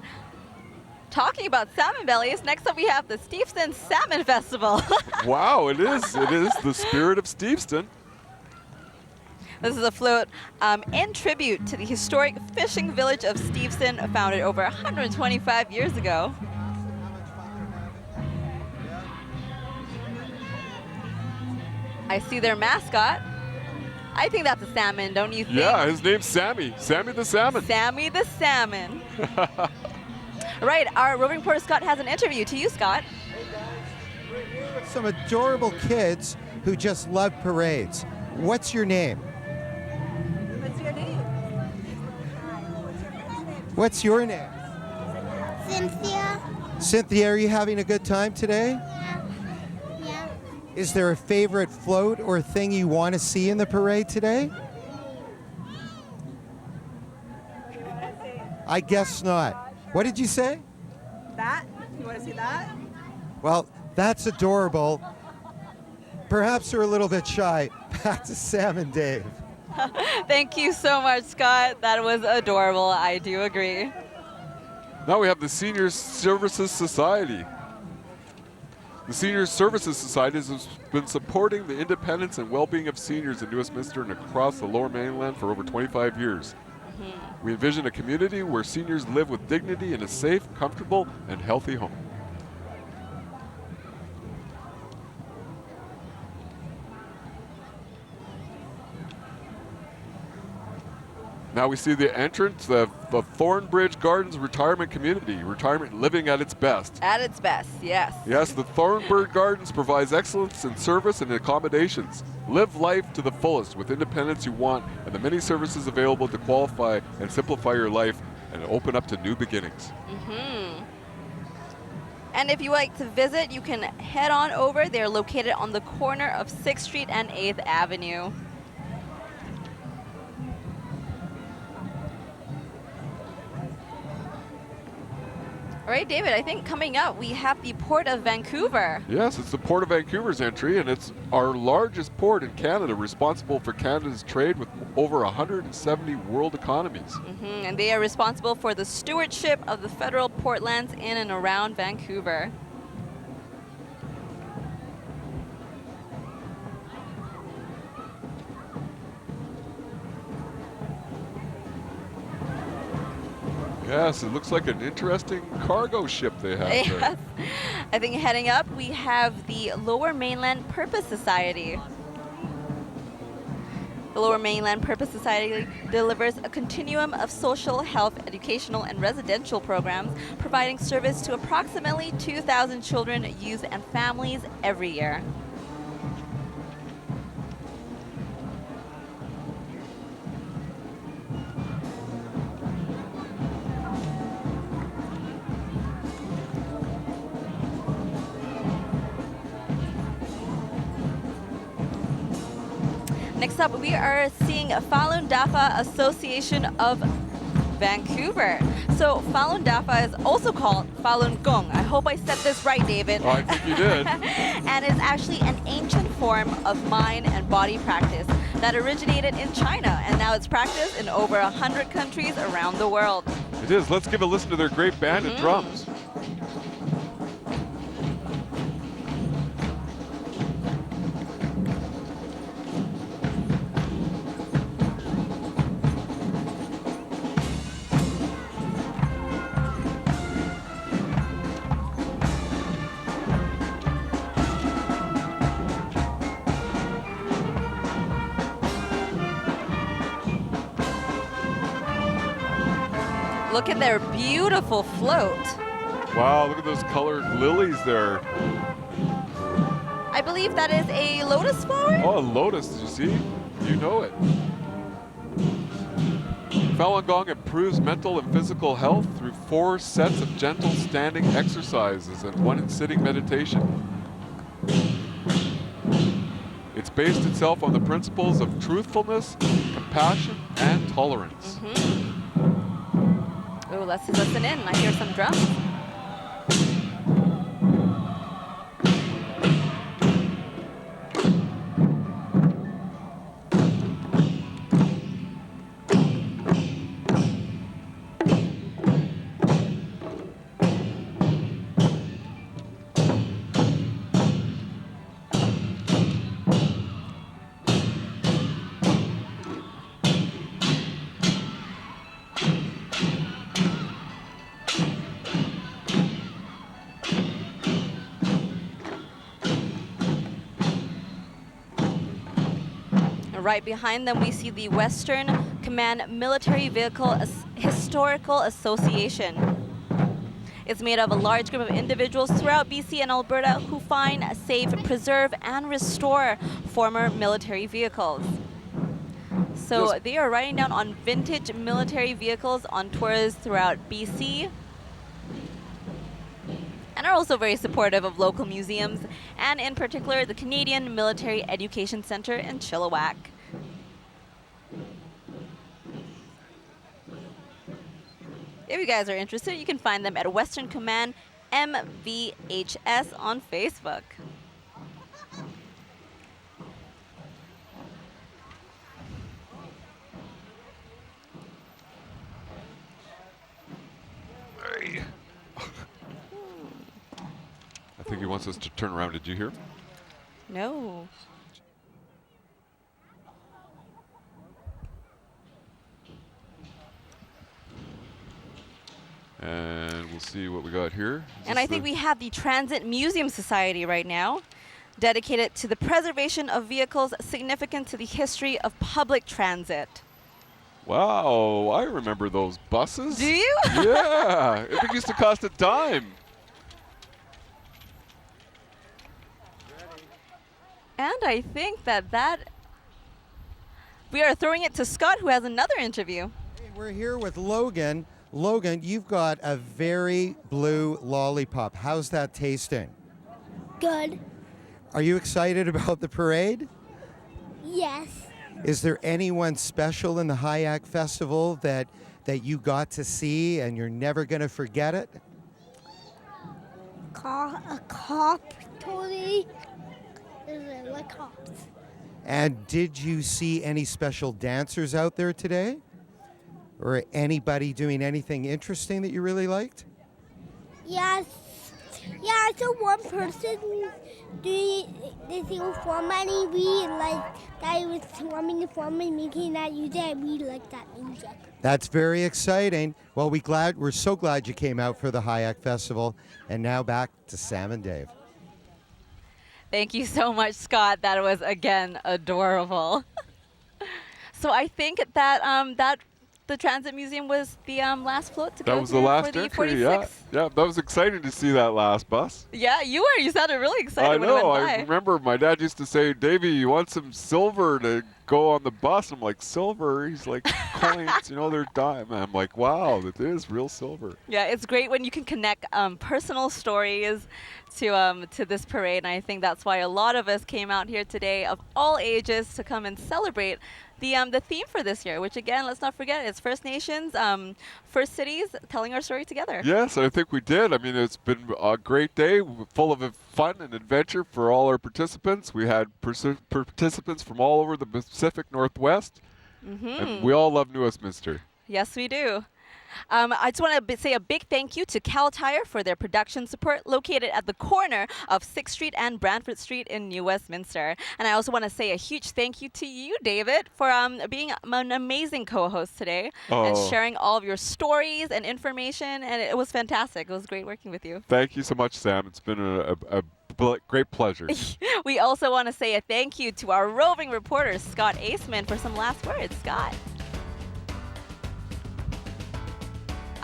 Talking about salmon bellies, next up we have the Steveston Salmon Festival. Wow, it is the spirit of Steveston. This is a float in tribute to the historic fishing village of Steveston, founded over 125 years ago. I see their mascot. I think that's a salmon, don't you think? Yeah, his name's Sammy. Sammy the Salmon. Sammy the Salmon. Right, our roving reporter Scott has an interview to you, Scott. Some adorable kids who just love parades. What's your name? What's your name? What's your name? Cynthia. Cynthia, are you having a good time today? Yeah. Is there a favorite float or thing you want to see in the parade today? I guess not. What did you say? That? You want to see that? Well, that's adorable. Perhaps you're a little bit shy. Back to Sam and Dave. Thank you so much, Scott. That was adorable. I do agree. Now we have the Senior Services Society. The Senior Services Society has been supporting the independence and well-being of seniors in New Westminster and across the Lower Mainland for over 25 years. We envision a community where seniors live with dignity in a safe, comfortable, and healthy home. Now we see the entrance of the Thornbridge Gardens Retirement Community, retirement living at its best. At its best, yes. Yes, the Thornbridge Gardens provides excellence in service and accommodations. Live life to the fullest with independence you want and the many services available to qualify and simplify your life and open up to new beginnings. And if you like to visit, you can head on over. They're located on the corner of 6th Street and 8th Avenue. All right, David, I think coming up we have the Port of Vancouver. Yes, it's the Port of Vancouver's entry, and it's our largest port in Canada, responsible for Canada's trade with over 170 world economies. And they are responsible for the stewardship of the federal port lands in and around Vancouver. Yes, it looks like an interesting cargo ship they have Yes. there. I think heading up, we have the Lower Mainland Purpose Society. The Lower Mainland Purpose Society delivers a continuum of social, health, educational, and residential programs, providing service to approximately 2,000 children, youth, and families every year. Next up, we are seeing Falun Dafa Association of Vancouver. So Falun Dafa is also called Falun Gong. I hope I said this right, David. Oh, I think you did. And it's actually an ancient form of mind and body practice that originated in China, and now it's practiced in over 100 countries around the world. It is. Let's give a listen to their great band and drums. Look at their beautiful float. Wow, look at those colored lilies there. I believe that is a lotus flower? Oh, a lotus, did you see? You know it. Falun Gong improves mental and physical health through 4 sets of gentle standing exercises and 1 sitting meditation. It's based itself on the principles of truthfulness, compassion, and tolerance. Oh, let's listen in. I hear some drums. Right behind them, we see the Western Command Military Vehicle Historical Association. It's made of a large group of individuals throughout BC and Alberta who find, save, preserve, and restore former military vehicles. So Yes. they are riding down on vintage military vehicles on tours throughout BC, and are also very supportive of local museums, and in particular the Canadian Military Education Centre in Chilliwack. If you guys are interested, you can find them at Western Command MVHS on Facebook. Hey. I think he wants us to turn around. Did you hear? No. And we'll see what we got here. And I think we have the Transit Museum Society right now, dedicated to the preservation of vehicles significant to the history of public transit. Wow, I remember those buses. Do you? Yeah, I think it used to cost a dime. And I think that we are throwing it to Scott, who has another interview. Hey, we're here with Logan. Logan, you've got a very blue lollipop. How's that tasting? Good. Are you excited about the parade? Yes. Is there anyone special in the Hyack Festival that you got to see and you're never going to forget it? A cop, totally. There's like cops. And did you see any special dancers out there today? Or anybody doing anything interesting that you really liked? Yes. Yeah, I saw one person doing this formally. We like that it was swarming formally, making that music. I really like that music. That's very exciting. Well, we're so glad you came out for the Hyack Festival. And now back to Sam and Dave. Thank you so much, Scott. That was, again, adorable. So I think that the Transit Museum was the last float to go That was the last for the entry, 46. yeah. That was exciting to see that last bus. Yeah, you were. You sounded really excited I when it know. went by. I remember my dad used to say, Davey, you want some silver to go on the bus? I'm like, silver? He's like, coins, they're dime. I'm like, wow, that is real silver. Yeah, it's great when you can connect personal stories to this parade, and I think that's why a lot of us came out here today of all ages to come and celebrate the theme for this year, which again, let's not forget, it's First Nations, First Cities telling our story together. Yes, I think we did. I mean, it's been a great day, full of fun and adventure for all our participants. We had participants from all over the Pacific Northwest, and we all love New Westminster. Yes, we do. I just want to say a big thank you to Cal Tire for their production support, located at the corner of 6th Street and Brantford Street in New Westminster. And I also want to say a huge thank you to you, David, for being an amazing co-host today and sharing all of your stories and information. And it was fantastic. It was great working with you. Thank you so much, Sam. It's been a great pleasure. We also want to say a thank you to our roving reporter, Scott Aceman, for some last words. Scott.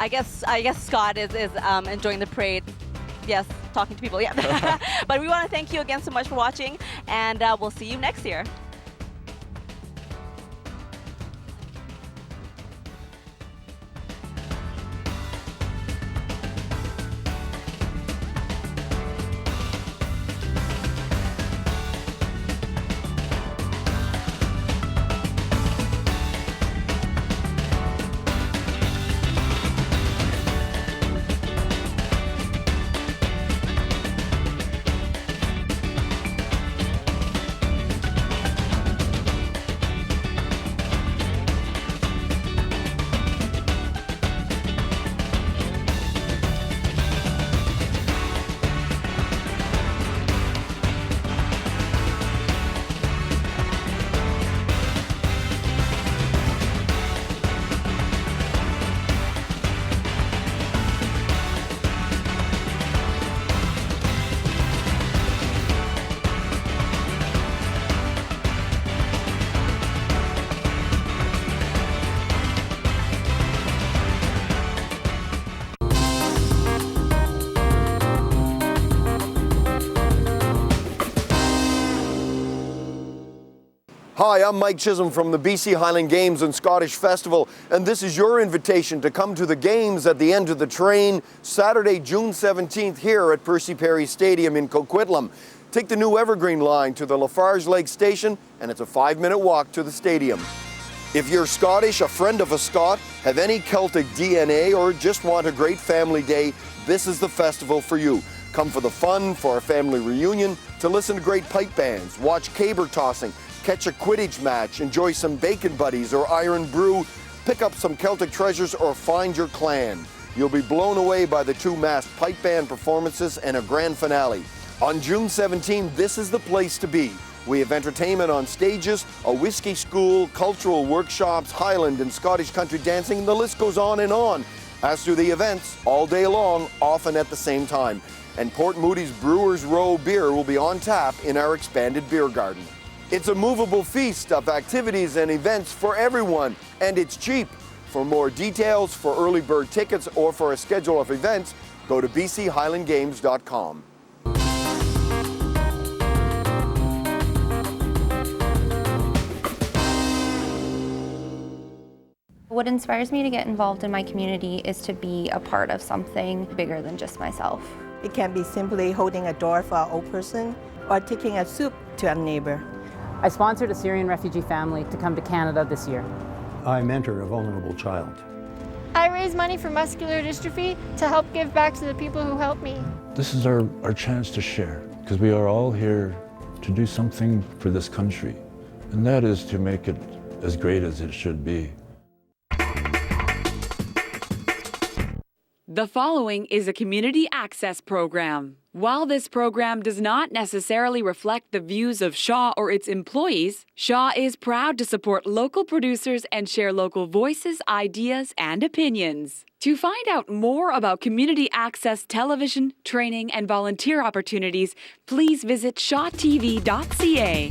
I guess Scott is enjoying the parade. Yes, talking to people, yeah. But we want to thank you again so much for watching, and we'll see you next year. Hi, I'm Mike Chisholm from the BC Highland Games and Scottish Festival, and this is your invitation to come to the Games at the end of the train, Saturday, June 17th, here at Percy Perry Stadium in Coquitlam. Take the new Evergreen line to the Lafarge Lake Station, and it's a 5-minute walk to the stadium. If you're Scottish, a friend of a Scot, have any Celtic DNA, or just want a great family day, this is the festival for you. Come for the fun, for a family reunion, to listen to great pipe bands, watch caber tossing, catch a Quidditch match, enjoy some bacon buddies or iron brew, pick up some Celtic treasures, or find your clan. You'll be blown away by the 2 masked pipe band performances and a grand finale. On June 17, this is the place to be. We have entertainment on stages, a whiskey school, cultural workshops, Highland and Scottish country dancing, and the list goes on and on. As do the events, all day long, often at the same time. And Port Moody's Brewers Row beer will be on tap in our expanded beer garden. It's a movable feast of activities and events for everyone, and it's cheap. For more details, for early bird tickets, or for a schedule of events, go to bchighlandgames.com. What inspires me to get involved in my community is to be a part of something bigger than just myself. It can be simply holding a door for an old person or taking a soup to a neighbor. I sponsored a Syrian refugee family to come to Canada this year. I mentor a vulnerable child. I raise money for muscular dystrophy to help give back to the people who helped me. This is our chance to share, because we are all here to do something for this country, and that is to make it as great as it should be. The following is a community access program. While this program does not necessarily reflect the views of Shaw or its employees, Shaw is proud to support local producers and share local voices, ideas, and opinions. To find out more about community access television, training, and volunteer opportunities, please visit shawtv.ca.